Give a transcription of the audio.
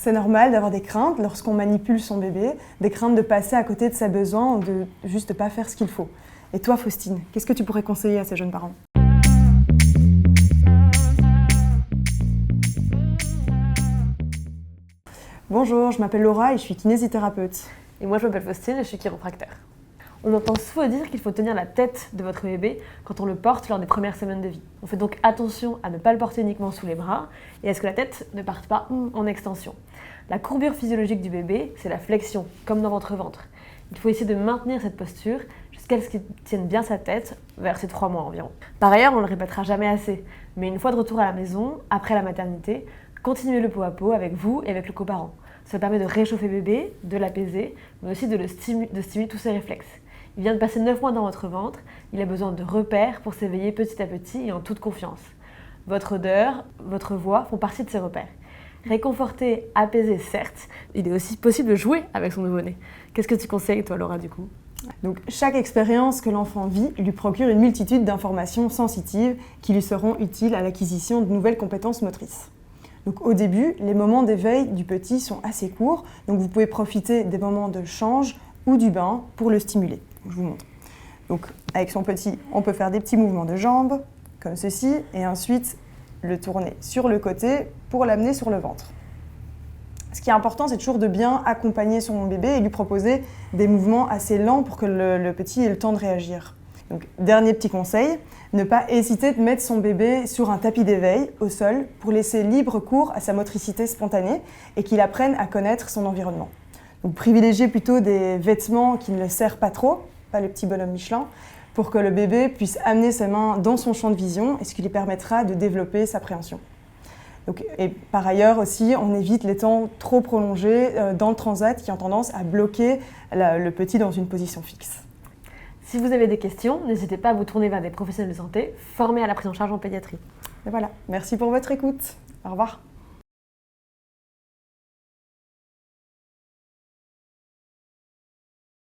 C'est normal d'avoir des craintes lorsqu'on manipule son bébé, des craintes de passer à côté de ses besoins ou de juste pas faire ce qu'il faut. Et toi, Faustine, qu'est-ce que tu pourrais conseiller à ces jeunes parents ? Bonjour, je m'appelle Laura et je suis kinésithérapeute. Et moi je m'appelle Faustine et je suis chiropracteur. On entend souvent dire qu'il faut tenir la tête de votre bébé quand on le porte lors des premières semaines de vie. On fait donc attention à ne pas le porter uniquement sous les bras et à ce que la tête ne parte pas en extension. La courbure physiologique du bébé, c'est la flexion, comme dans votre ventre. Il faut essayer de maintenir cette posture jusqu'à ce qu'il tienne bien sa tête vers ses 3 mois environ. Par ailleurs, on ne le répétera jamais assez, mais une fois de retour à la maison, après la maternité, continuez le pot à pot avec vous et avec le coparent. Ça permet de réchauffer bébé, de l'apaiser, mais aussi de stimuler tous ses réflexes. Il vient de passer 9 mois dans votre ventre, il a besoin de repères pour s'éveiller petit à petit et en toute confiance. Votre odeur, votre voix font partie de ces repères. Réconforter, apaiser, certes, il est aussi possible de jouer avec son nouveau-né. Qu'est-ce que tu conseilles, toi, Laura, du coup ? Donc, chaque expérience que l'enfant vit lui procure une multitude d'informations sensitives qui lui seront utiles à l'acquisition de nouvelles compétences motrices. Donc, au début, les moments d'éveil du petit sont assez courts, donc vous pouvez profiter des moments de change ou du bain pour le stimuler. Je vous montre. Donc, avec son petit, on peut faire des petits mouvements de jambes, comme ceci, et ensuite le tourner sur le côté pour l'amener sur le ventre. Ce qui est important, c'est toujours de bien accompagner son bébé et lui proposer des mouvements assez lents pour que le petit ait le temps de réagir. Donc, dernier petit conseil, ne pas hésiter de mettre son bébé sur un tapis d'éveil au sol pour laisser libre cours à sa motricité spontanée et qu'il apprenne à connaître son environnement. Donc, privilégiez plutôt des vêtements qui ne le serrent pas trop, pas le petit bonhomme Michelin, pour que le bébé puisse amener ses mains dans son champ de vision et ce qui lui permettra de développer sa préhension. Donc, et par ailleurs aussi, on évite les temps trop prolongés dans le transat qui ont tendance à bloquer le petit dans une position fixe. Si vous avez des questions, n'hésitez pas à vous tourner vers des professionnels de santé formés à la prise en charge en pédiatrie. Et voilà, merci pour votre écoute. Au revoir.